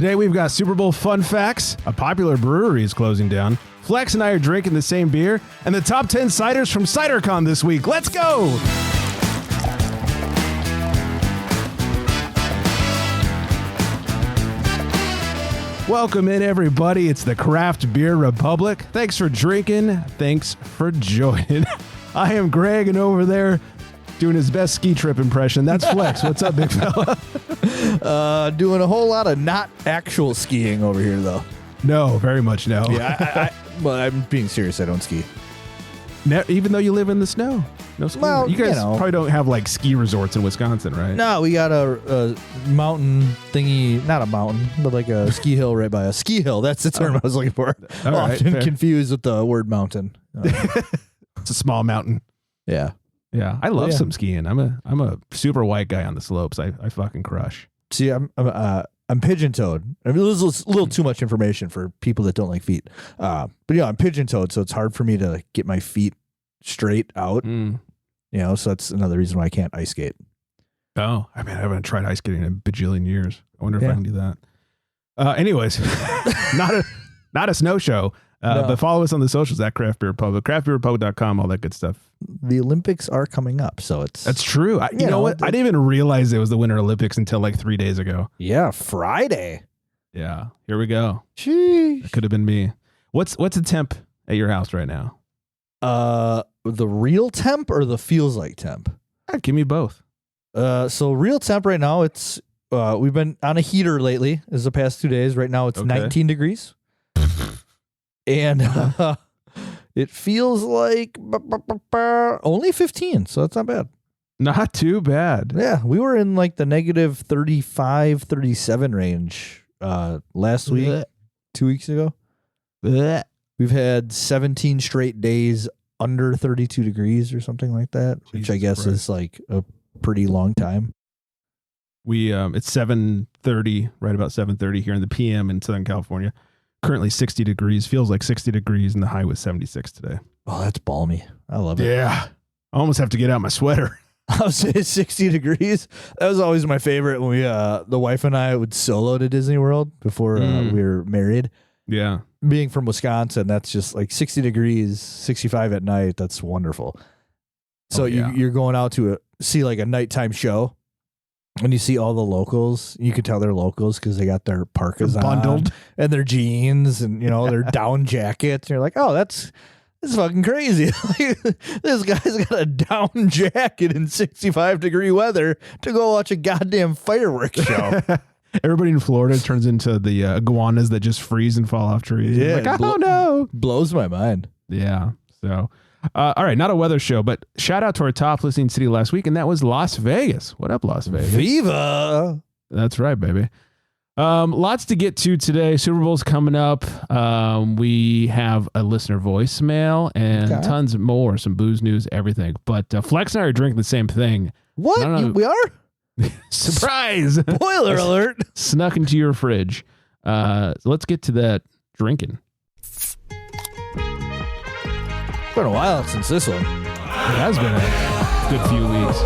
Today we've got Super Bowl fun facts, a popular brewery is closing down, Flex and I are drinking the same beer, and the top 10 ciders from CiderCon this week. Let's go! Welcome in, everybody. It's the Craft Beer Republic. Thanks for drinking. Thanks for joining. I am Greg, and over there doing his best ski trip impression, that's Flex. What's up, big fella? Doing a whole lot of not actual skiing over here, though. No, very much no. Yeah, well, I'm being serious. I don't ski. Even though you live in the snow. No ski. Well, you guys probably don't have like ski resorts in Wisconsin, right? No, we got a mountain thingy, not a mountain, but like a ski hill right by us. Ski hill, that's the term I was looking for. Often confused with the word mountain. It's a small mountain. Yeah. Yeah, I love some skiing. I'm a super white guy on the slopes. I fucking crush. See, I'm pigeon-toed. I mean, this is a little too much information for people that don't like feet. But yeah, I'm pigeon-toed, so it's hard for me to get my feet straight out. You know, so that's another reason why I can't ice skate. Oh, I mean, I haven't tried ice skating in a bajillion years. I wonder if I can do that. Anyways, not a snow show. No. But follow us on the socials at Craft Beer Republic, craftbeerrepublic.com, all that good stuff. The Olympics are coming up, so it's... That's true. You know what? I didn't even realize it was the Winter Olympics until like 3 days ago. Yeah, Friday. Yeah, here we go. Sheesh. That could have been me. What's the temp at your house right now? The real temp or the feels like temp? Give me both. So real temp right now, it's... we've been on a heater lately, as the past 2 days. Right now, it's 19 degrees. And it feels like only 15, so that's not bad. Not too bad. Yeah, we were in like the negative 35, 37 range last week, 2 weeks ago. We've had 17 straight days under 32 degrees or something like that, which I guess is like a pretty long time. It's 7:30, right about 7:30 here in the PM in Southern California. Currently 60 degrees, feels like 60 degrees, and the high was 76 today. Oh, that's balmy. I love it. Yeah. I almost have to get out my sweater. I was saying 60 degrees. That was always my favorite when we, the wife and I would solo to Disney World before we were married. Yeah. Being from Wisconsin, that's just like 60 degrees, 65 at night. That's wonderful. So you're going out to see like a nighttime show. When you see all the locals, you can tell they're locals because they got their parkas bundled and their jeans and, you know, their down jackets. And you're like, oh, this is fucking crazy. This guy's got a down jacket in 65-degree weather to go watch a goddamn fireworks show. Everybody in Florida turns into the iguanas that just freeze and fall off trees. Yeah, like, oh no. Blows my mind. Yeah. So... all right, not a weather show, but shout out to our top listening city last week, and that was Las Vegas. What up, Las Vegas? Viva! That's right, baby. Lots to get to today. Super Bowl's coming up. We have a listener voicemail and tons more, some booze news, everything. But Flex and I are drinking the same thing. What? We are? Surprise! Spoiler alert! Snuck into your fridge. So let's get to that drinking. It's been a while since this one. It has been a good few weeks.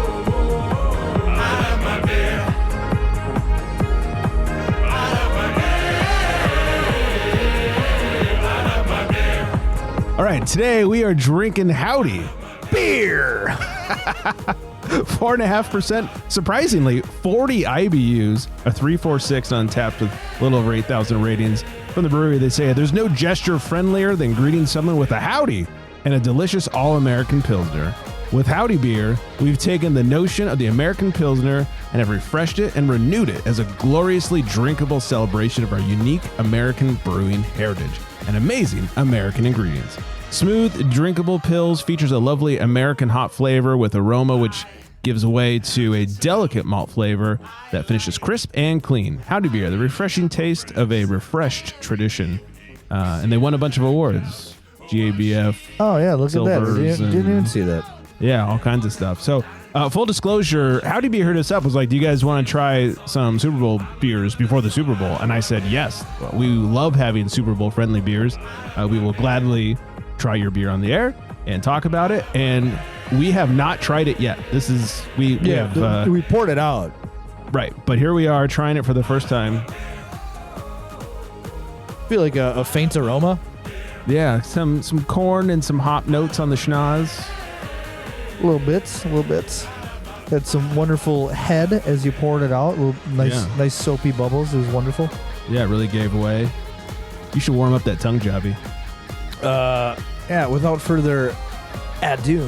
All right, today we are drinking Howdy beer. 4.5%. Surprisingly, 40 IBUs, a 346 on tap with a little over 8,000 ratings. From the brewery, they say there's no gesture friendlier than greeting someone with a howdy and a delicious all-American Pilsner. With Howdy Beer, we've taken the notion of the American Pilsner and have refreshed it and renewed it as a gloriously drinkable celebration of our unique American brewing heritage and amazing American ingredients. Smooth, drinkable Pils features a lovely American hop flavor with aroma which gives way to a delicate malt flavor that finishes crisp and clean. Howdy Beer, the refreshing taste of a refreshed tradition. And they won a bunch of awards. GABF. Oh, yeah, look at that. Didn't even see that. Yeah, all kinds of stuff. So, full disclosure, Howdy Beer hit us up, was like, do you guys want to try some Super Bowl beers before the Super Bowl? And I said, yes. We love having Super Bowl friendly beers. We will gladly try your beer on the air and talk about it. And we have not tried it yet. This is, we poured it out. Right. But here we are trying it for the first time. feel like a faint aroma. Yeah, some corn and some hop notes on the schnoz. Little bits. Had some wonderful head as you poured it out. Nice soapy bubbles. It was wonderful. Yeah, it really gave away. You should warm up that tongue, Jobby. Yeah, without further ado.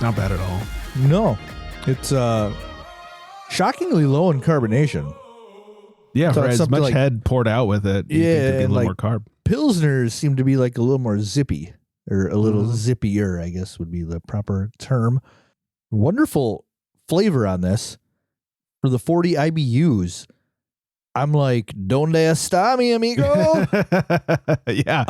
Not bad at all. No. It's shockingly low in carbonation. Yeah, for as much like, head poured out with it, you think there'd be a little more carb. Pilsners seem to be like a little more zippy, or a little zippier, I guess would be the proper term. Wonderful flavor on this. For the 40 IBUs, I'm like, donde está mi amigo? Yeah.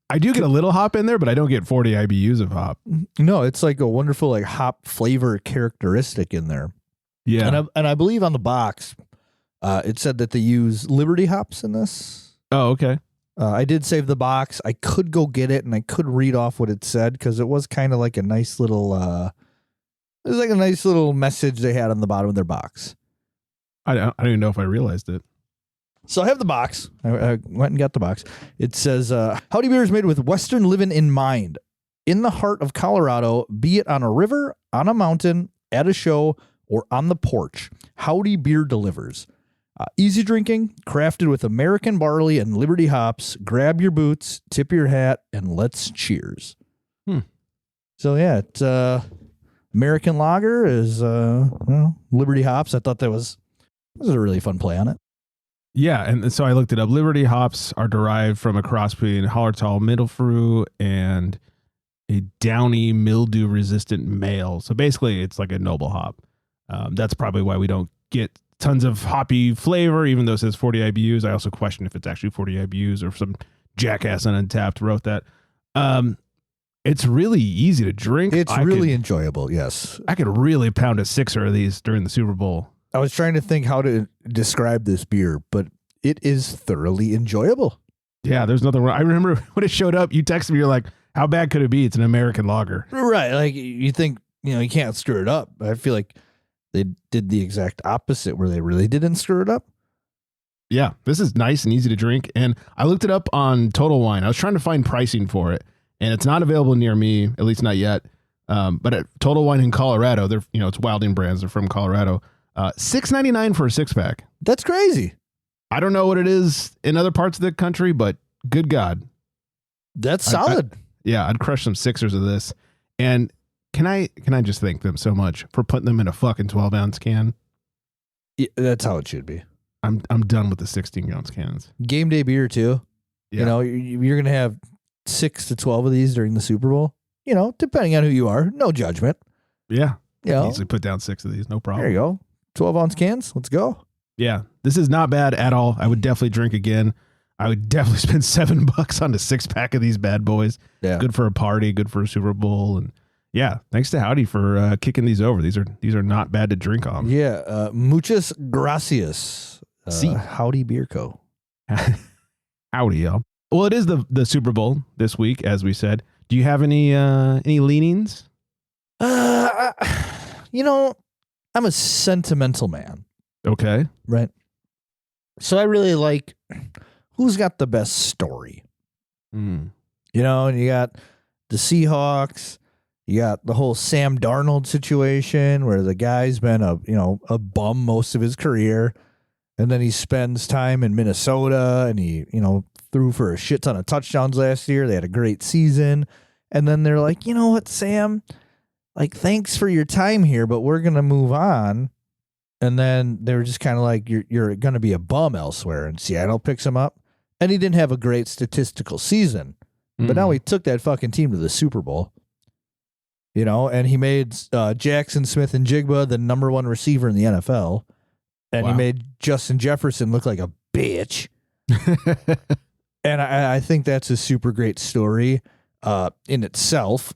I do get a little hop in there, but I don't get 40 IBUs of hop. No, it's like a wonderful like hop flavor characteristic in there. Yeah. And I believe on the box, it said that they use Liberty hops in this. Oh, okay. I did save the box. I could go get it, and I could read off what it said because it was kind of like a nice little. It was like a nice little message they had on the bottom of their box. I don't even know if I realized it. So I have the box. I went and got the box. It says, Howdy Beer is made with Western living in mind. In the heart of Colorado, be it on a river, on a mountain, at a show, or on the porch, Howdy Beer delivers. Easy drinking, crafted with American barley and Liberty hops. Grab your boots, tip your hat, and let's cheers. So yeah, it's American lager is Liberty hops. I thought that was a really fun play on it. Yeah, and so I looked it up. Liberty hops are derived from a cross between Hallertau Mittelfrüh and a downy mildew-resistant male. So basically, it's like a noble hop. That's probably why we don't get tons of hoppy flavor, even though it says 40 IBUs. I also question if it's actually 40 IBUs or some jackass on Untapped wrote that. It's really easy to drink. It's really enjoyable, yes. I could really pound a sixer of these during the Super Bowl. I was trying to think how to describe this beer, but it is thoroughly enjoyable. Yeah, there's nothing wrong. I remember when it showed up, you texted me, you're like, how bad could it be? It's an American lager. Right. Like, you think, you can't screw it up. I feel like they did the exact opposite where they really didn't screw it up. Yeah, this is nice and easy to drink. And I looked it up on Total Wine. I was trying to find pricing for it, and it's not available near me, at least not yet. But at Total Wine in Colorado, they're, it's Wilding Brands. They're from Colorado. $6.99 for a 6-pack. That's crazy. I don't know what it is in other parts of the country, but good God. That's solid. I'd crush some sixers of this. And can I just thank them so much for putting them in a fucking 12-ounce can? Yeah, that's how it should be. I'm done with the 16-ounce cans. Game day beer too. Yeah. You're going to have 6 to 12 of these during the Super Bowl. Depending on who you are. No judgment. Yeah. Easily put down 6 of these. No problem. There you go. 12-ounce cans. Let's go. Yeah. This is not bad at all. I would definitely drink again. I would definitely spend $7 on a 6-pack of these bad boys. Yeah. Good for a party. Good for a Super Bowl. And yeah, thanks to Howdy for kicking these over. These are not bad to drink on. Yeah. Muchas gracias. See. Howdy Beer Co. Howdy, y'all. Well, it is the Super Bowl this week, as we said. Do you have any leanings? I'm a sentimental man. Okay. Right. So I really like who's got the best story. And you got the Seahawks. You got the whole Sam Darnold situation where the guy's been a bum most of his career. And then he spends time in Minnesota and he, threw for a shit ton of touchdowns last year. They had a great season. And then they're like, you know what, Sam? Like, thanks for your time here, but we're going to move on. And then they were just kind of like, you're going to be a bum elsewhere. And Seattle picks him up. And he didn't have a great statistical season. But now he took that fucking team to the Super Bowl. And he made Jackson Smith and Jigba the number 1 receiver in the NFL. And he made Justin Jefferson look like a bitch. And I think that's a super great story in itself.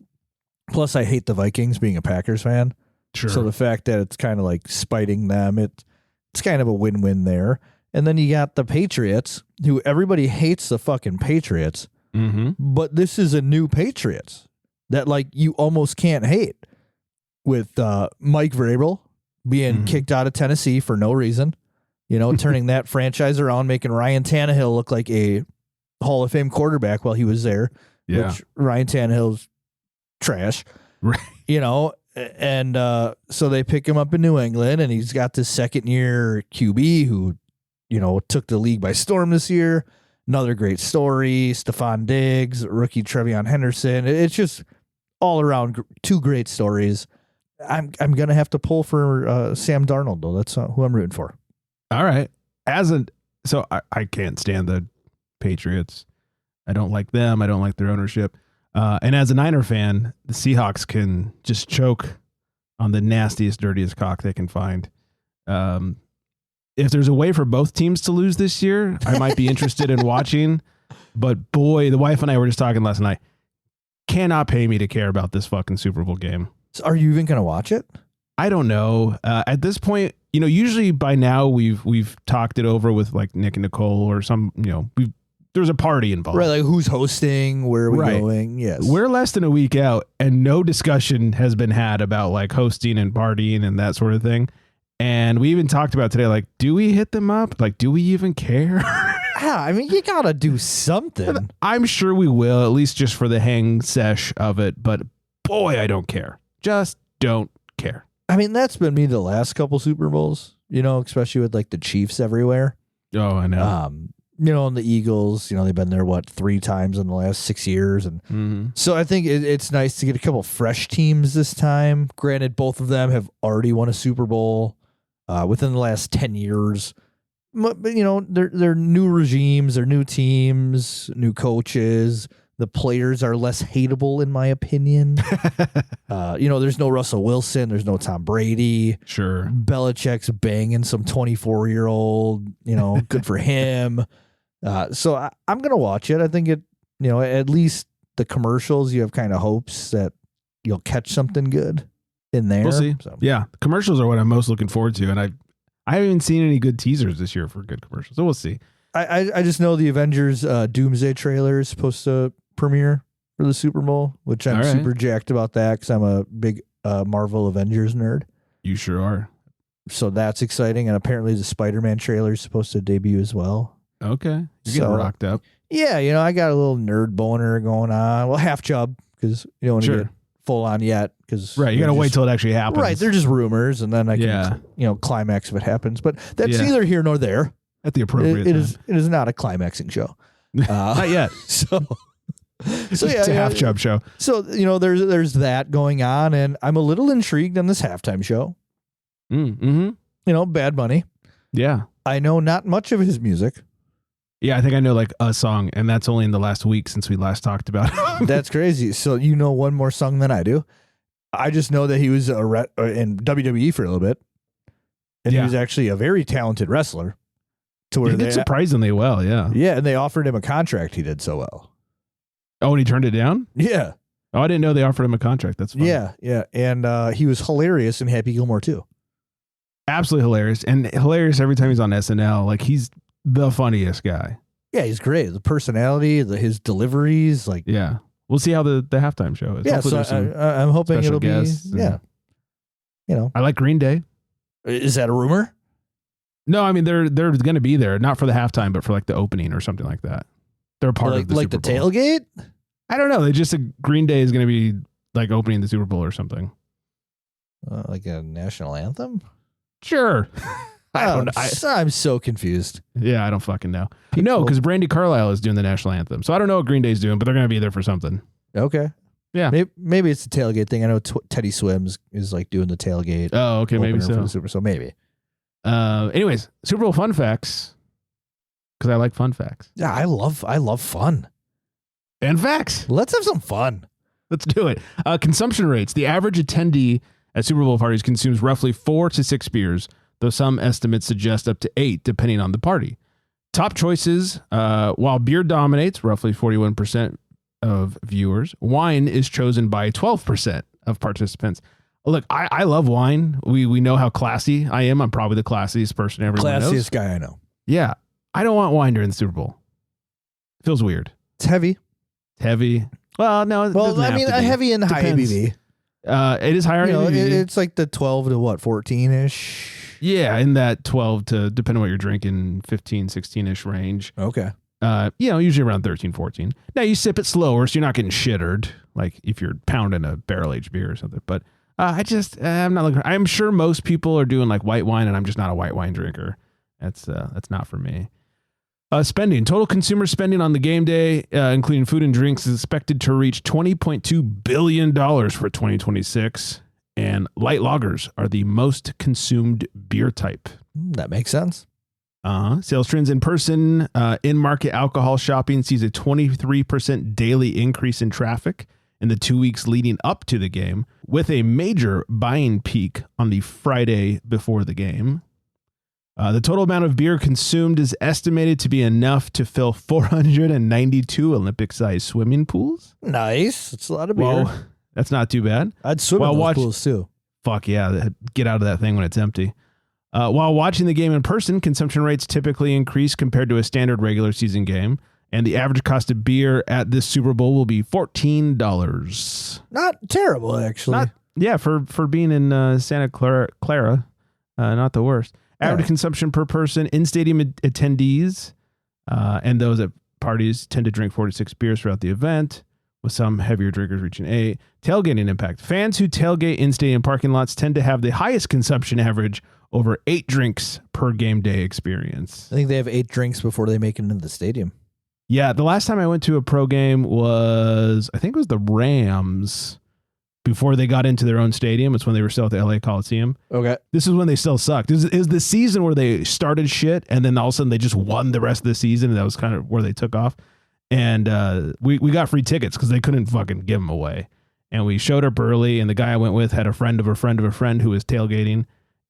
Plus, I hate the Vikings, being a Packers fan. Sure. So the fact that it's kind of like spiting them, it's kind of a win-win there. And then you got the Patriots, who everybody hates the fucking Patriots. But this is a new Patriots that like you almost can't hate, with Mike Vrabel being kicked out of Tennessee for no reason. turning that franchise around, making Ryan Tannehill look like a Hall of Fame quarterback while he was there. Yeah. Which Ryan Tannehill's trash. Right. And so they pick him up in New England, and he's got this second-year QB who, took the league by storm this year. Another great story. Stephon Diggs, rookie Trevion Henderson. It's just all around two great stories. I'm gonna have to pull for Sam Darnold though. That's who I'm rooting for. All right. So I can't stand the Patriots. I don't like them. I don't like their ownership. And as a Niner fan, the Seahawks can just choke on the nastiest, dirtiest cock they can find. If there's a way for both teams to lose this year, I might be interested in watching. But boy, the wife and I were just talking last night. Cannot pay me to care about this fucking Super Bowl game. So are you even going to watch it? I don't know. At this point, usually by now we've talked it over with like Nick and Nicole or some, there's a party involved. Right, like who's hosting, where are we going? Yes. We're less than a week out and no discussion has been had about like hosting and partying and that sort of thing. And we even talked about today, like, do we hit them up? Like, do we even care? Yeah, I mean, you got to do something. I'm sure we will, at least just for the hang sesh of it. But boy, I don't care. Just don't care. I mean, that's been me the last couple Super Bowls, especially with like the Chiefs everywhere. Oh, I know. And the Eagles, they've been there, 3 times in the last 6 years. And so I think it's nice to get a couple fresh teams this time. Granted, both of them have already won a Super Bowl within the last 10 years. But they're new regimes, they're new teams, new coaches. The players are less hateable, in my opinion. There's no Russell Wilson. There's no Tom Brady. Sure. Belichick's banging some 24-year-old, good for him. So I'm going to watch it. I think at least the commercials, you have kind of hopes that you'll catch something good in there. We'll see. So. Yeah. Commercials are what I'm most looking forward to. And I haven't even seen any good teasers this year for good commercials. So we'll see. I just know the Avengers Doomsday trailer is supposed to premiere for the Super Bowl, which I'm super jacked about that because I'm a big Marvel Avengers nerd. You sure are. So that's exciting. And apparently the Spider-Man trailer is supposed to debut as well. Okay. You're getting rocked up. Yeah, I got a little nerd boner going on. Well, half chub because you don't want to get full on yet. Right, you got to wait till it actually happens. Right, they're just rumors, and then I can climax if it happps. But that's neither here nor there. At the appropriate time. It is not a climaxing show. Not yet. So it's a half chub show. So there's that going on, and I'm a little intrigued on this halftime show. Bad Bunny. Yeah, I know not much of his music. Yeah, I think I know like a song, and that's only in the last week since we last talked about it. That's crazy. So you know one more song than I do. I just know that he was in WWE for a little bit, and he was actually a very talented wrestler. To where he did surprisingly well, yeah. Yeah, and they offered him a contract. He did so well. Oh, and he turned it down? Yeah. Oh, I didn't know they offered him a contract. That's funny. Yeah. And he was hilarious in Happy Gilmore too. Absolutely hilarious. And hilarious every time he's on SNL. Like, he's the funniest guy. Yeah, he's great. The personality, his deliveries, like. Yeah. We'll see how the halftime show is. Yeah, so I'm hoping it'll be. Yeah. I like Green Day. Is that a rumor? No, I mean, they're going to be there, not for the halftime, but for like the opening or something like that. They're part of the Super Bowl. Like the tailgate? I don't know. They just said Green Day is going to be like opening the Super Bowl or something. Like a national anthem? Sure. I'm so confused. Yeah, I don't fucking know. No, because Brandy Carlisle is doing the national anthem. So I don't know what Green Day's doing, but they're going to be there for something. Okay. Yeah. Maybe it's the tailgate thing. I know Teddy Swims is like doing the tailgate. Oh, okay. Maybe so. For the Super, so maybe. Anyways, Super Bowl fun facts. Because I like fun facts. Yeah, I love fun. And facts. Let's have some fun. Let's do it. Consumption rates. The average attendee at Super Bowl parties consumes roughly 4 to 6 beers, though some estimates suggest up to 8, depending on the party. Top choices, while beer dominates, roughly 41% of viewers, wine is chosen by 12% of participants. Look, I love wine. We know how classy I am. I'm probably the classiest person everyone knows. Classiest guy I know. Yeah. I don't want wine during the Super Bowl. Feels weird. It's heavy. Heavy. Well, no. Well, I mean, heavy and high ABV. It is higher ABV. It's like the 12 to 14-ish. Yeah, in that 12 to, depending on what you're drinking, 15, 16-ish range. Okay. Usually around 13, 14. Now, you sip it slower, so you're not getting shittered, like if you're pounding a barrel-aged beer or something. But I'm not looking. I'm sure most people are doing like white wine, and I'm just not a white wine drinker. That's not for me. Spending. Total consumer spending on the game day, including food and drinks, is expected to reach $20.2 billion for 2026. And light lagers are the most consumed beer type. That makes sense. Sales trends in person. In-market alcohol shopping sees a 23% daily increase in traffic in the 2 weeks leading up to the game, with a major buying peak on the Friday before the game. The total amount of beer consumed is estimated to be enough to fill 492 Olympic-sized swimming pools. Nice. It's a lot of beer. Well, that's not too bad. I'd swim in those pools too. Fuck yeah. Get out of that thing when it's empty. While watching the game in person, consumption rates typically increase compared to a standard regular season game. And the average cost of beer at this Super Bowl will be $14. Not terrible, actually. For being in Santa Clara, not the worst. Average consumption per person in stadium attendees and those at parties tend to drink 4 to 6 beers throughout the event, with some heavier drinkers reaching 8. Tailgating impact. Fans who tailgate in stadium parking lots tend to have the highest consumption average, over 8 drinks per game day experience. I think they have 8 drinks before they make it into the stadium. Yeah, the last time I went to a pro game was, I think it was the Rams. Before they got into their own stadium, it's when they were still at the LA Coliseum. Okay. This is when they still sucked. It was the season where they started shit, and then all of a sudden they just won the rest of the season, and that was kind of where they took off. And we got free tickets because they couldn't fucking give them away. And we showed up early, and the guy I went with had a friend of a friend of a friend who was tailgating.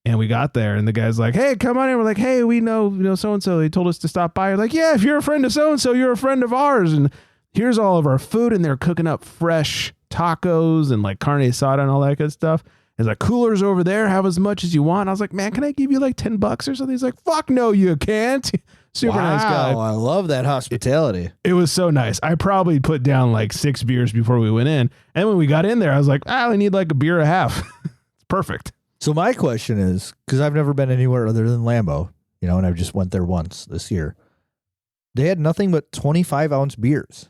And we got there, and the guy's like, "Hey, come on in." We're like, "Hey, we know so-and-so. They told us to stop by." We're like, "Yeah, if you're a friend of so-and-so, you're a friend of ours. And here's all of our food." And they're cooking up fresh tacos and like carne asada and all that good stuff. There's like coolers over there. Have as much as you want. I was like, "Man, can I give you like $10 or something?" He's like, "Fuck no, you can't." Super nice guy. I love that hospitality. It was so nice. I probably put down like 6 beers before we went in. And when we got in there, I was like, I only need like a beer and a half. It's perfect. So my question is, because I've never been anywhere other than Lambeau, and I just went there once this year. They had nothing but 25-ounce beers.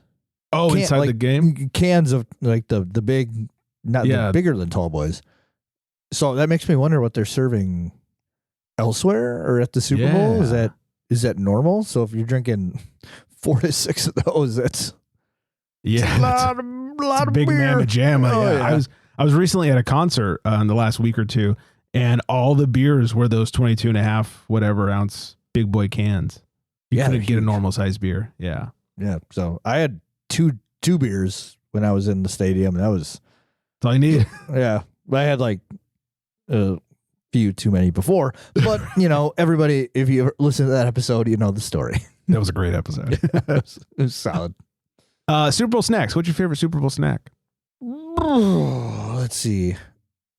Oh, inside the game? Cans of like the big, the bigger than tall boys. So that makes me wonder what they're serving elsewhere or at the Super Bowl. Is that normal? So if you're drinking 4 to 6 of those, that's a lot of big beer. Mamma jamma. Oh, yeah. I was recently at a concert in the last week or two, and all the beers were those 22.5 whatever ounce big boy cans. You couldn't get a normal size beer. Yeah. Yeah. So I had two beers when I was in the stadium. And that's all you need. Yeah. I had like a few too many before, but everybody, if you listen to that episode, you know the story. That was a great episode. It was solid. Super Bowl snacks. What's your favorite Super Bowl snack? Let's see.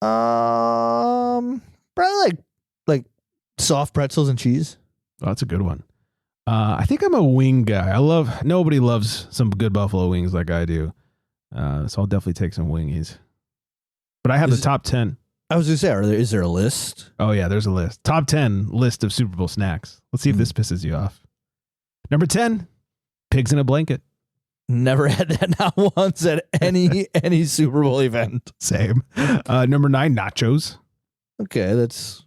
Probably like soft pretzels and cheese. Oh, that's a good one. I think I'm a wing guy. Nobody loves some good buffalo wings like I do. So I'll definitely take some wingies. But I have the top 10. I was going to say, is there a list? Oh, yeah, there's a list. Top 10 list of Super Bowl snacks. Let's see if this pisses you off. Number 10, pigs in a blanket. Never had that, not once at any Super Bowl event. Same. Number 9, nachos. Okay, that's...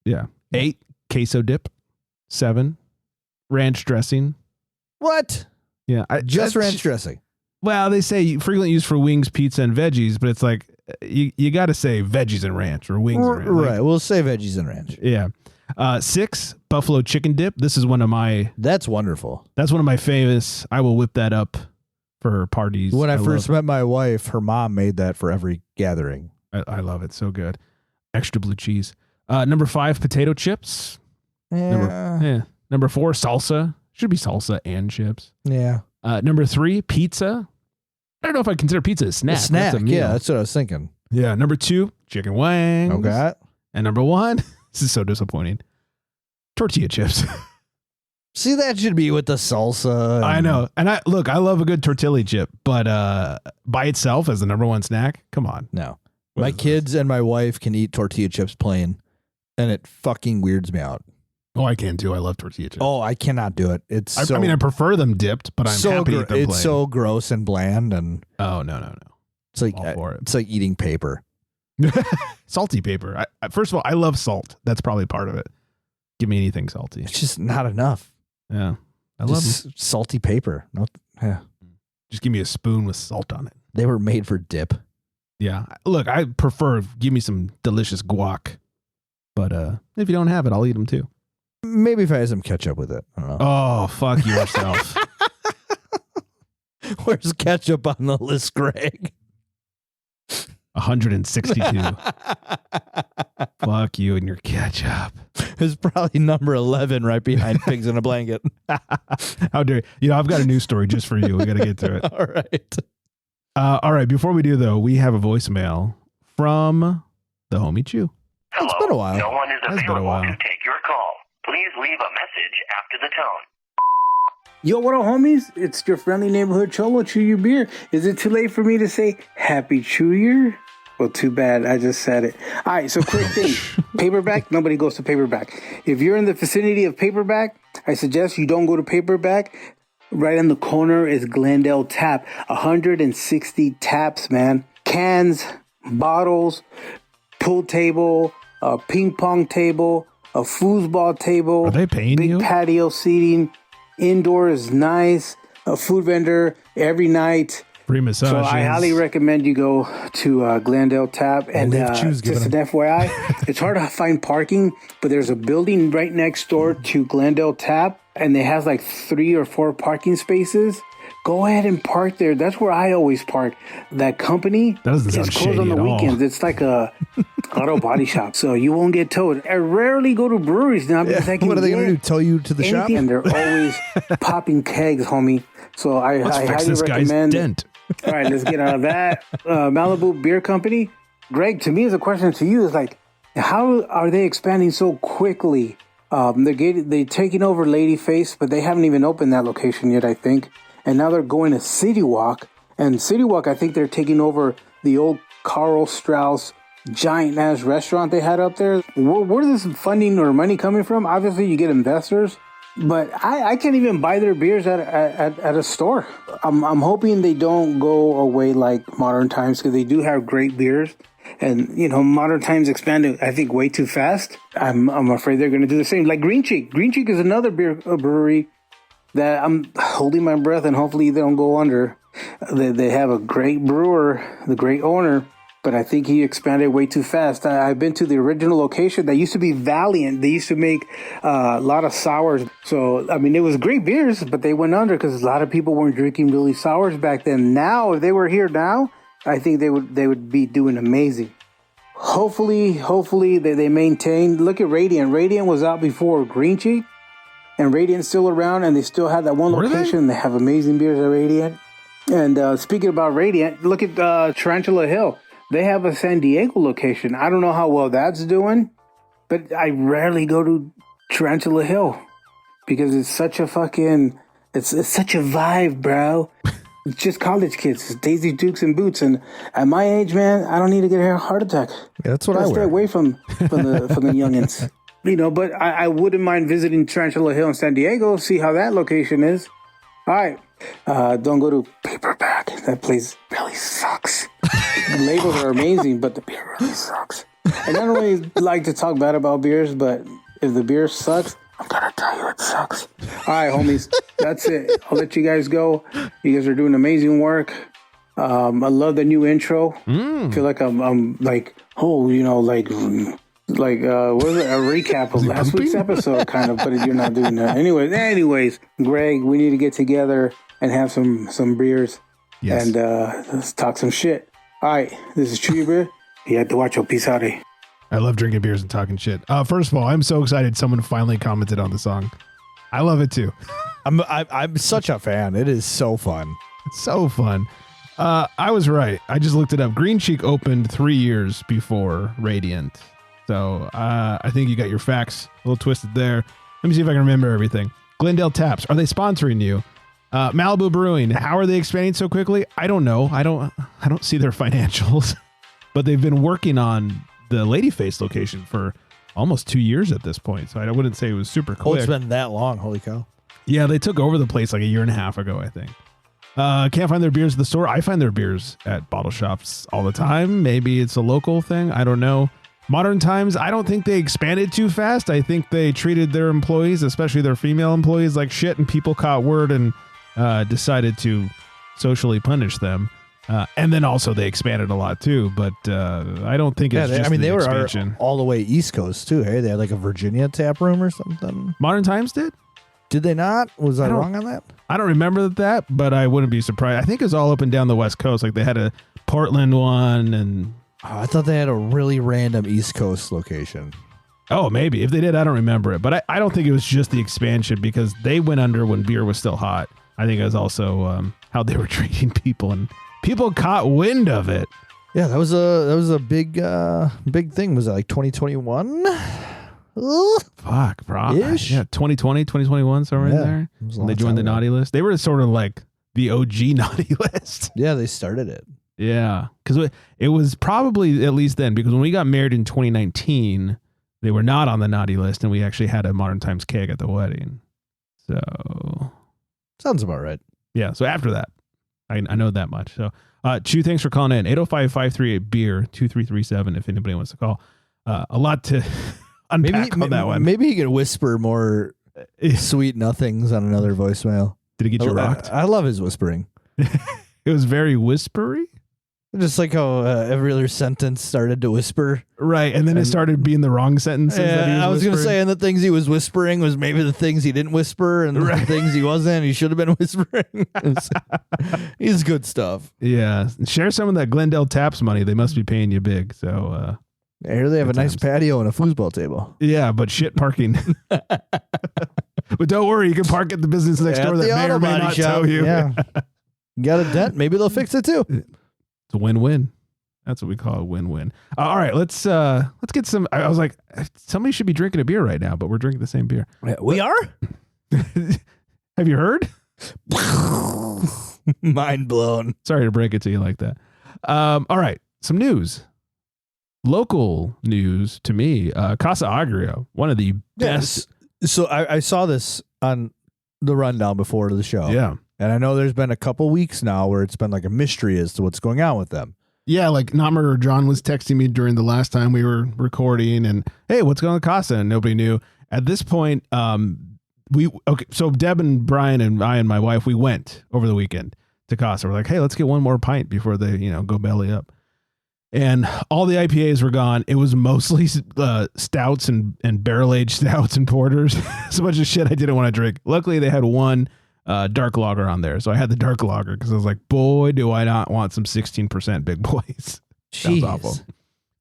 Yeah. 8, queso dip. 7, ranch dressing. What? Yeah. Just ranch dressing. Well, they say frequently used for wings, pizza, and veggies, but it's like, you got to say veggies and ranch or wings and ranch. Right, we'll say veggies and ranch. Yeah. 6, buffalo chicken dip. This is one of my... That's wonderful. That's one of my favorites. I will whip that up for parties. When I first met my wife, her mom made that for every gathering. I love it. So good. Extra blue cheese. Number 5, potato chips. Yeah. Number 4, salsa. Should be salsa and chips. Yeah. Number 3, pizza. I don't know if I consider pizza a snack. That's a meal. Yeah, that's what I was thinking. Yeah. Number 2, chicken wings. Okay. And number 1, this is so disappointing, tortilla chips. See, that should be with the salsa. I know. And I love a good tortilla chip, but by itself as the number 1 snack, come on. No. My kids and my wife can eat tortilla chips plain, and it fucking weirds me out. Oh, I can too. I love tortilla chips. Oh, I cannot do it. It's I mean, I prefer them dipped, but I'm happy to eat them plain. It's so gross and bland, and no. It's like it's like eating paper. Salty paper. First of all, I love salt. That's probably part of it. Give me anything salty. It's just not enough. Yeah, I love salty paper. Yeah. Just give me a spoon with salt on it. They were made for dip. Yeah. Look, I prefer give me some delicious guac, but if you don't have it, I'll eat them too. Maybe if I had some ketchup with it. I don't know. Oh, fuck yourself. Where's ketchup on the list, Greg? 162. Fuck you and your ketchup. It's probably number 11 right behind Pigs in a Blanket. How dare you? I've got a news story just for you. We got to get to it. All right. All right. Before we do, though, we have a voicemail from the homie Chew. Hello. It's been a while. No one is available to take your call. Please leave a message after the tone. Yo, what up, homies? It's your friendly neighborhood Cholo, Chew Your Beer. Is it too late for me to say Happy Chew Year? Well, too bad. I just said it. All right, so quick thing. Paperback, nobody goes to Paperback. If you're in the vicinity of Paperback, I suggest you don't go to Paperback. Right in the corner is Glendale Tap. 160 taps, man. Cans, bottles, pool table, a ping pong table, a foosball table. Are they paying big you? Patio seating. Indoor is nice. A food vendor every night. Free massages. So I highly recommend you go to Glendale Tap. And just an FYI, it's hard to find parking, but there's a building right next door to Glendale Tap, and it has like 3 or 4 parking spaces. Go ahead and park there. That's where I always park. That company is closed on the weekends. It's like a auto body shop, so you won't get towed. I rarely go to breweries now because I can. What are they going to do? Tow you to the shop? And they're always popping kegs, homie. So I highly recommend. Dent. All right, let's get out of that. Malibu Beer Company. Greg, to me, is a question to you. Is like, how are they expanding so quickly? They're taking over Lady Face, but they haven't even opened that location yet, I think. And now they're going to City Walk. And City Walk, I think they're taking over the old Carl Strauss giant-ass restaurant they had up there. Where is this funding or money coming from? Obviously, you get investors. But I can't even buy their beers at a store. I'm hoping they don't go away like Modern Times, because they do have great beers. And, Modern Times expanded, I think, way too fast. I'm afraid they're going to do the same. Like Green Cheek. Green Cheek is another brewery that I'm holding my breath, and hopefully they don't go under. They have a great brewer, the great owner, but I think he expanded way too fast. I've been to the original location that used to be Valiant. They used to make a lot of sours. So, I mean, it was great beers, but they went under because a lot of people weren't drinking really sours back then. Now, if they were here now, I think they would be doing amazing. Hopefully they maintain. Look at Radiant. Radiant was out before Green Cheek, and Radiant's still around, and they still have that one location. They have amazing beers at Radiant. And speaking about Radiant, look at Tarantula Hill. They have a San Diego location. I don't know how well that's doing, but I rarely go to Tarantula Hill because it's such a fucking, it's such a vibe, bro. It's just college kids. It's Daisy Dukes and Boots. And at my age, man, I don't need to get a heart attack. Yeah, that's what I wear. Stay away from the youngins. But I wouldn't mind visiting Tarantula Hill in San Diego, see how that location is. All right. Don't go to Paperback. That place really sucks. The labels are amazing, but the beer really sucks. And I don't really like to talk bad about beers, but if the beer sucks, I'm going to tell you it sucks. All right, homies. That's it. I'll let you guys go. You guys are doing amazing work. I love the new intro. I feel like I'm like, what was it? A recap of last week's episode, kind of, but you're not doing that. Anyways, Greg, we need to get together and have some beers. Yes. And let's talk some shit. All right, this is Tree Beer. You have to watch your peace out. I love drinking beers and talking shit. First of all, I'm so excited someone finally commented on the song. I love it too. I'm such a fan. It is so fun. It's so fun. I was right. I just looked it up. Green Cheek opened 3 years before Radiant. So I think you got your facts a little twisted there. Let me see if I can remember everything. Glendale Taps, are they sponsoring you? Malibu Brewing, how are they expanding so quickly? I don't know. I don't see their financials, but they've been working on the Ladyface location for almost 2 years at this point. So I wouldn't say it was super quick. Oh, it's been that long. Holy cow. Yeah, they took over the place like a year and a half ago, I think. Can't find their beers at the store. I find their beers at bottle shops all the time. Maybe it's a local thing. I don't know. Modern Times, I don't think they expanded too fast. I think they treated their employees, especially their female employees, like shit, and people caught word and decided to socially punish them. And then also they expanded a lot too, but I don't think it's just they were expansion. all the way East Coast too. Hey, they had like a Virginia tap room or something. Modern Times did? Did they not? Was I wrong on that? I don't remember that, but I wouldn't be surprised. I think it was all up and down the West Coast. Like they had a Portland one and... Oh, I thought they had a really random East Coast location. Oh, maybe. If they did, I don't remember it. But I don't think it was just the expansion because they went under when beer was still hot. I think it was also how they were treating people, and people caught wind of it. Yeah, that was a big thing. Was that like 2021? Fuck, probably. Ish? Yeah, 2020, 2021, somewhere in there. When they joined the naughty list. They were sort of like the OG naughty list. Yeah, they started it. Yeah, because it was probably at least then, because when we got married in 2019, they were not on the naughty list, and we actually had a Modern Times keg at the wedding. So... Sounds about right. Yeah, so after that, I know that much. So, Chew, thanks for calling in. 805-538-BEER, 2337, if anybody wants to call. A lot to unpack on that one. Maybe he could whisper more sweet nothings on another voicemail. Did it get you rocked? I love his whispering. It was very whispery? Just like how every other sentence started to whisper. Right, and then it started being the wrong sentences that he was I was going to whispering. say, and the things he was whispering was maybe the things he didn't whisper, and the things he wasn't, he should have been whispering. He's good stuff. Yeah, share some of that Glendale Taps money. They must be paying you big. So here they have a nice patio and a foosball table. Yeah, but shit parking. But don't worry, you can park at the business next door that may or may not tow you. Yeah. You got a dent, maybe they'll fix it too. It's a win-win. That's what we call a win-win. All right, let's get some. I was like, somebody should be drinking a beer right now, but we're drinking the same beer. We are? Have you heard? Mind blown. Sorry to break it to you like that. All right, some news. Local news to me. Casa Agria, one of the best. So I saw this on the rundown before the show. Yeah. And I know there's been a couple weeks now where it's been like a mystery as to what's going on with them. Yeah, like Namer or John was texting me during the last time we were recording and, hey, what's going on with Casa? And nobody knew. At this point, so Deb and Brian and I and my wife, we went over the weekend to Casa. We're like, hey, let's get one more pint before they, go belly up. And all the IPAs were gone. It was mostly stouts and barrel-aged stouts and porters. So much of shit I didn't want to drink. Luckily, they had one dark lager on there. So I had the dark lager because I was like, boy, do I not want some 16% big boys. Sounds awful.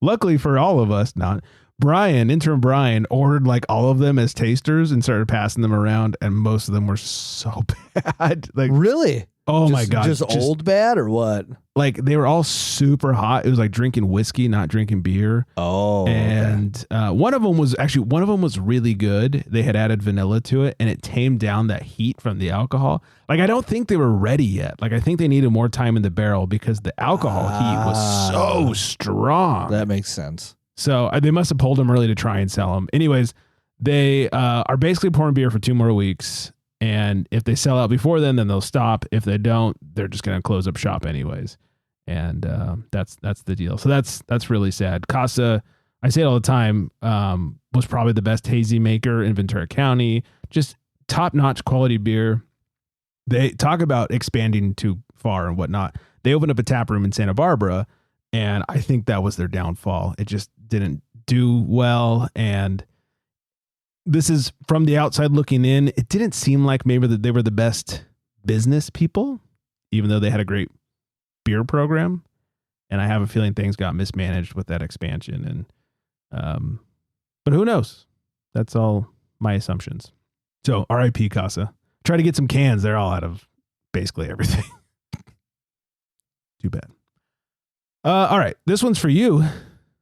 Luckily for all of us, intern Brian ordered like all of them as tasters and started passing them around. And most of them were so bad. Like, really? Oh my God. Just old bad or what? Like they were all super hot. It was like drinking whiskey, not drinking beer. Oh, and one of them was really good. They had added vanilla to it and it tamed down that heat from the alcohol. Like I don't think they were ready yet. Like I think they needed more time in the barrel because the alcohol heat was so strong. That makes sense. So they must have pulled them early to try and sell them. Anyways, they are basically pouring beer for 2 more weeks. And if they sell out before then they'll stop. If they don't, they're just going to close up shop anyways. And that's the deal. So that's really sad. Casa, I say it all the time, was probably the best hazy maker in Ventura County. Just top-notch quality beer. They talk about expanding too far and whatnot. They opened up a tap room in Santa Barbara, and I think that was their downfall. It just didn't do well, and this is from the outside looking in. It didn't seem like maybe that they were the best business people, even though they had a great beer program. And I have a feeling things got mismanaged with that expansion. And, but who knows? That's all my assumptions. So RIP Casa. Try to get some cans. They're all out of basically everything. Too bad. All right. This one's for you.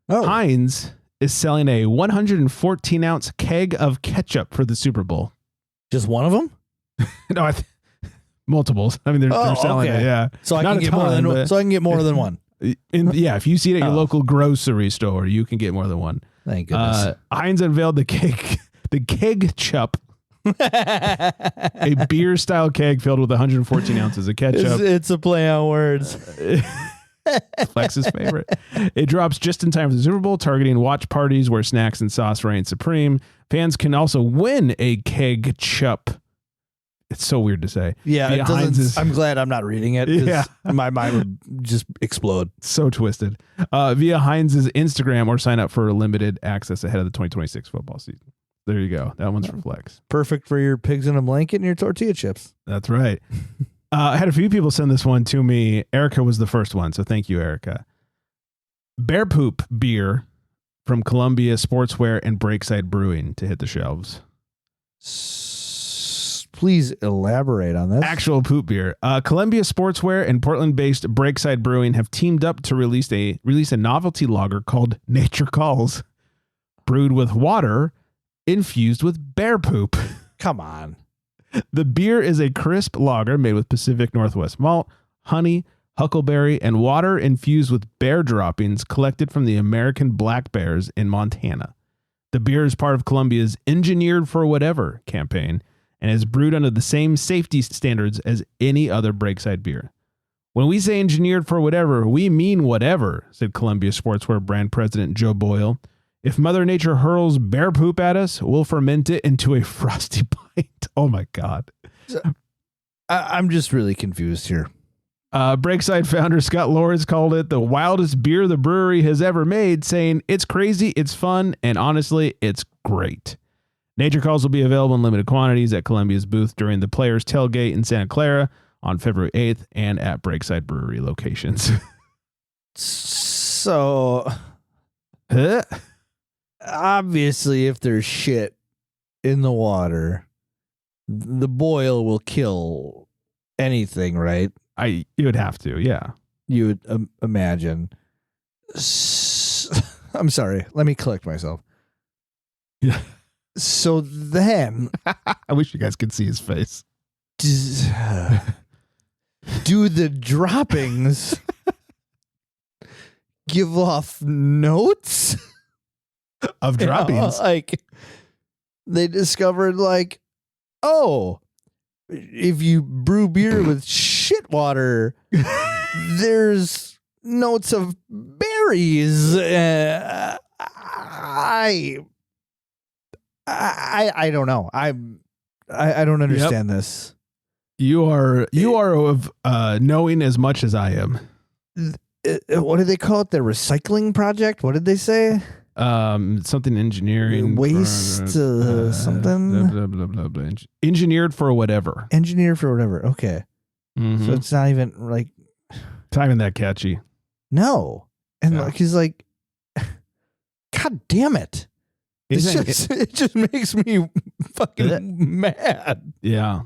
Oh. Heinz is selling a 114 ounce keg of ketchup for the Super Bowl. Just one of them? No, multiples. I mean, they're selling it. Yeah. So I can get more than one. So I can get more than one. Yeah. If you see it at your local grocery store, you can get more than one. Thank goodness. Heinz unveiled the ketchup, a beer style keg filled with 114 ounces of ketchup. It's a play on words. Flex's favorite. It drops just in time for the Super Bowl, targeting watch parties where snacks and sauce reign supreme. Fans can also win a ketchup. It's so weird to say. Yeah, it doesn't. I'm glad I'm not reading it. Yeah, my mind would just explode. So twisted. Via Heinz's Instagram, or sign up for limited access ahead of the 2026 football season. There you go. That one's for Flex. Perfect for your pigs in a blanket and your tortilla chips. That's right. I had a few people send this one to me. Erica was the first one, so thank you, Erica. Bear Poop beer from Columbia Sportswear and Breakside Brewing to hit the shelves. Please elaborate on this. Actual poop beer. Columbia Sportswear and Portland-based Breakside Brewing have teamed up to release a novelty lager called Nature Calls, brewed with water infused with bear poop. Come on. The beer is a crisp lager made with Pacific Northwest malt, honey, huckleberry, and water infused with bear droppings collected from the American black bears in Montana. The beer is part of Columbia's Engineered for Whatever campaign and is brewed under the same safety standards as any other Breakside beer. When we say engineered for whatever, we mean whatever, said Columbia Sportswear brand president Joe Boyle. If Mother Nature hurls bear poop at us, we'll ferment it into a frosty pint. Oh my God. I'm just really confused here. Breakside founder Scott Lawrence called it the wildest beer the brewery has ever made, saying it's crazy, it's fun, and honestly, it's great. Nature Calls will be available in limited quantities at Columbia's booth during the Players Tailgate in Santa Clara on February 8th and at Breakside Brewery locations. So, obviously, if there's shit in the water, the boil will kill anything, right? You would have to, yeah. You would imagine. I'm sorry. Let me collect myself. Yeah. So then, I wish you guys could see his face. Do the droppings give off notes of droppings? Like they discovered, like, oh, if you brew beer with shit water, there's notes of berries. I don't know. I don't understand this. You are of knowing as much as I am. What did they call it? The recycling project? What did they say? Something engineering. Waste something. Blah, blah, blah, blah. Engineered for whatever. Engineered for whatever. Okay. Mm-hmm. So it's not even like. It's not even that catchy. No. And Yeah. like he's like, God damn it. It just makes me fucking mad. Yeah.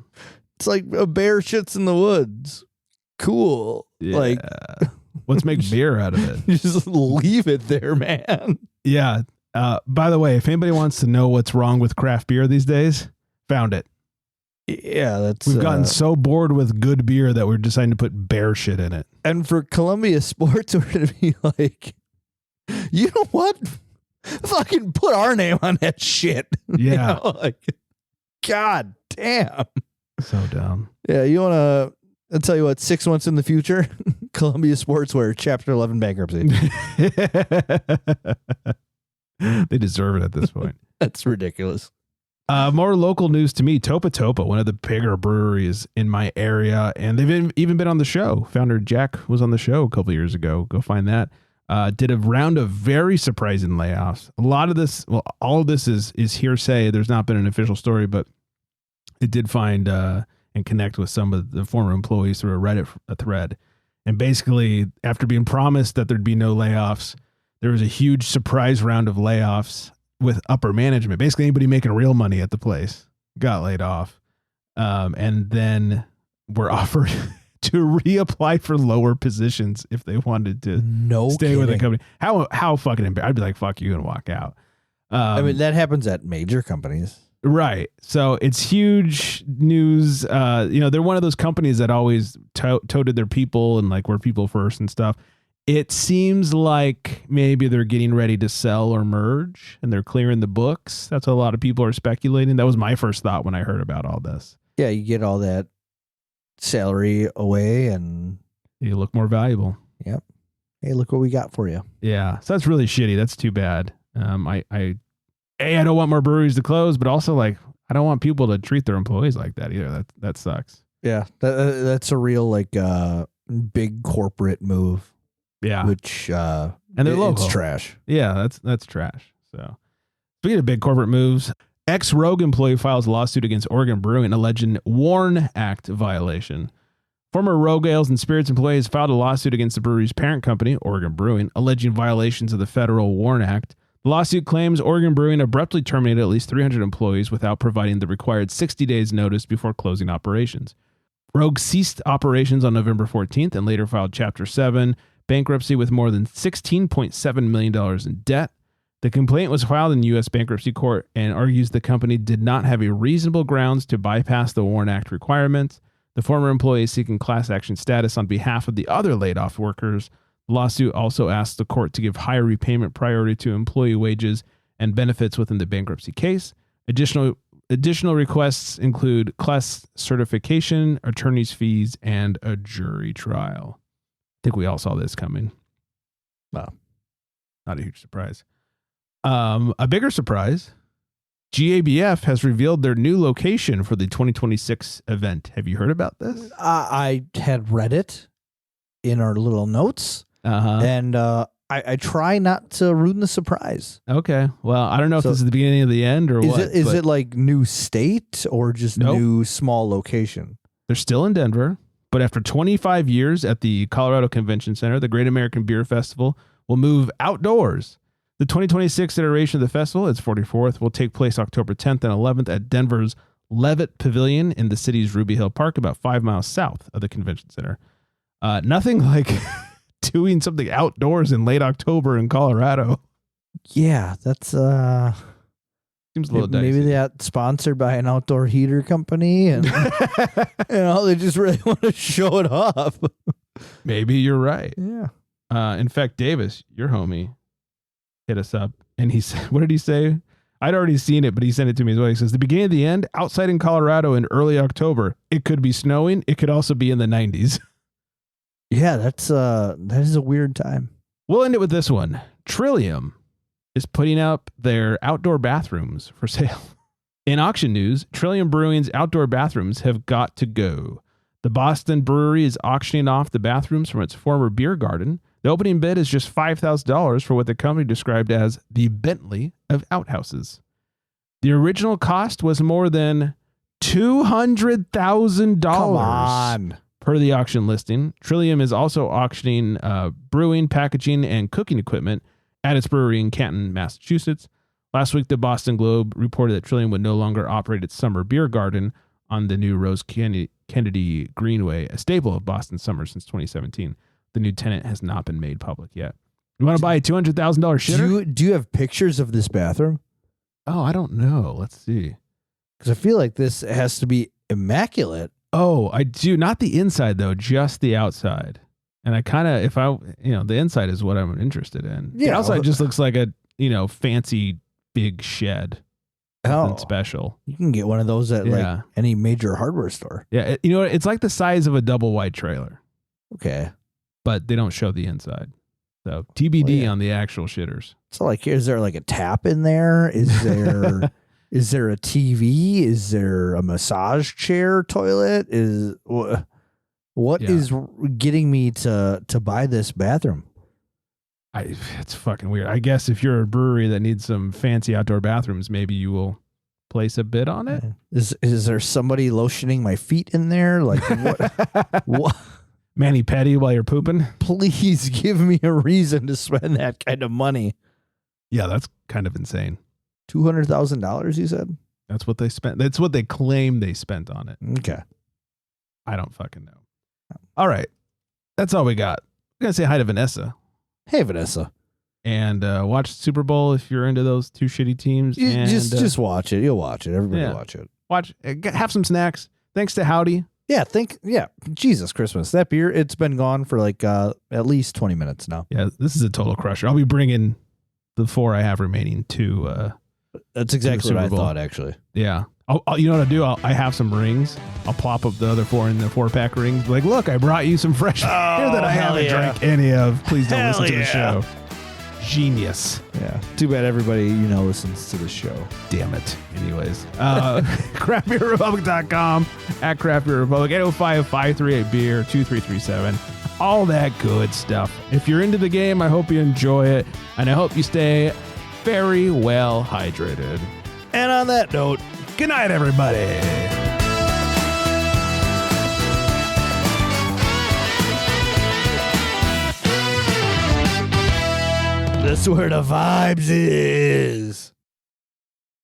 It's like a bear shits in the woods. Cool. Yeah. Like, let's make beer out of it. Just leave it there, man. Yeah. By the way, if anybody wants to know what's wrong with craft beer these days, found it. Yeah, we've gotten so bored with good beer that we're deciding to put bear shit in it. And for Columbia Sportswear to be like, you know what? Fucking put our name on that shit. Yeah. You know, like, God damn. So dumb. Yeah, you want to, I'll tell you what, 6 months in the future, Columbia Sportswear, Chapter 11 bankruptcy. They deserve it at this point. That's ridiculous. More local news to me, Topa Topa, one of the bigger breweries in my area, and they've even been on the show. Founder Jack was on the show a couple years ago. Go find that. Did a round of very surprising layoffs. A lot of this, well, all of this is hearsay. There's not been an official story, but it did find and connect with some of the former employees through a Reddit thread. And basically, after being promised that there'd be no layoffs, there was a huge surprise round of layoffs with upper management. Basically, anybody making real money at the place got laid off. And then were offered to reapply for lower positions if they wanted to stay with the company. How fucking embarrassing. I'd be like, fuck you and walk out. I mean, that happens at major companies. Right. So it's huge news. They're one of those companies that always touted their people and like were people first and stuff. It seems like maybe they're getting ready to sell or merge and they're clearing the books. That's what a lot of people are speculating. That was my first thought when I heard about all this. Yeah, you get all that salary away and you look more valuable. Yep. Hey, look what we got for you. Yeah. So that's really shitty. That's too bad. I don't want more breweries to close, but also like, I don't want people to treat their employees like that either. That sucks. Yeah. That's a real like big corporate move. Yeah. Which and they're local. It's trash. Yeah, that's trash. So speaking of big corporate moves, ex-Rogue employee files a lawsuit against Oregon Brewing alleging WARN Act violation. Former Rogue Ales and Spirits employees filed a lawsuit against the brewery's parent company, Oregon Brewing, alleging violations of the federal WARN Act. The lawsuit claims Oregon Brewing abruptly terminated at least 300 employees without providing the required 60 days notice before closing operations. Rogue ceased operations on November 14th and later filed Chapter 7 bankruptcy with more than $16.7 million in debt. The complaint was filed in the U.S. bankruptcy court and argues the company did not have a reasonable grounds to bypass the WARN Act requirements. The former employee is seeking class action status on behalf of the other laid-off workers. The lawsuit also asks the court to give higher repayment priority to employee wages and benefits within the bankruptcy case. Additional requests include class certification, attorney's fees, and a jury trial. I think we all saw this coming. Well, not a huge surprise. A bigger surprise, GABF has revealed their new location for the 2026 event. Have you heard about this? I had read it in our little notes, and I try not to ruin the surprise. Okay. Well, I don't know if this is the beginning of the end or what. Is it like new state or just new small location? They're still in Denver, but after 25 years at the Colorado Convention Center, the Great American Beer Festival will move outdoors. The 2026 iteration of the festival, its 44th, will take place October 10th and 11th at Denver's Levitt Pavilion in the city's Ruby Hill Park, about 5 miles south of the convention center. Nothing like doing something outdoors in late October in Colorado. Yeah, that's seems a little dicey. Maybe they got sponsored by an outdoor heater company, and they just really want to show it off. Maybe you're right. Yeah. In fact, Davis, your homie, hit us up, and he said, "What did he say?" I'd already seen it, but he sent it to me as well. He says, "The beginning of the end, outside in Colorado in early October. It could be snowing. It could also be in the 90s." Yeah, that is a weird time. We'll end it with this one. Trillium is putting up their outdoor bathrooms for sale. In auction news, Trillium Brewing's outdoor bathrooms have got to go. The Boston brewery is auctioning off the bathrooms from its former beer garden. The opening bid is just $5,000 for what the company described as the Bentley of outhouses. The original cost was more than $200,000. Come on. Per the auction listing. Trillium is also auctioning brewing, packaging, and cooking equipment at its brewery in Canton, Massachusetts. Last week, the Boston Globe reported that Trillium would no longer operate its summer beer garden on the new Rose Kennedy Greenway, a staple of Boston summer since 2017. The new tenant has not been made public yet. You want to buy a $200,000 shitter? Do you have pictures of this bathroom? Oh, I don't know. Let's see. Because I feel like this has to be immaculate. Oh, I do. Not the inside, though, just the outside. And I kind of, the inside is what I'm interested in. Yeah, the outside just looks like a, fancy big shed. Nothing special. You can get one of those at like any major hardware store. Yeah. It's like the size of a double wide trailer. Okay. But they don't show the inside. So TBD on the actual shitters. So like, is there like a tap in there? Is there... Is there a TV? Is there a massage chair toilet? What is getting me to buy this bathroom? It's fucking weird. I guess if you're a brewery that needs some fancy outdoor bathrooms, maybe you will place a bid on it. Is there somebody lotioning my feet in there? Like what? Mani-pedi while you're pooping? Please give me a reason to spend that kind of money. Yeah, that's kind of insane. $200,000, you said? That's what they spent. That's what they claim they spent on it. Okay. I don't fucking know. All right. That's all we got. I'm going to say hi to Vanessa. Hey, Vanessa. And watch Super Bowl if you're into those two shitty teams. Just watch it. You'll watch it. Everybody watch it. Have some snacks. Thanks to Howdy. Jesus Christmas. That beer, it's been gone for like at least 20 minutes now. Yeah, this is a total crusher. I'll be bringing the 4 I have remaining to that's exactly what I thought, actually. Yeah. You know what I'll do? I have some rings. I'll plop up the other 4 in the 4-pack rings. Like, look, I brought you some fresh beer that I haven't drank any of. Please don't listen to the show. Genius. Yeah. Too bad everybody, listens to the show. Damn it. Anyways, craftbeerrepublic.com, at craftbeerrepublic, 805-538-BEER, 2337. All that good stuff. If you're into the game, I hope you enjoy it, and I hope you stay very well hydrated. And on that note, good night, everybody. That's where the vibes is.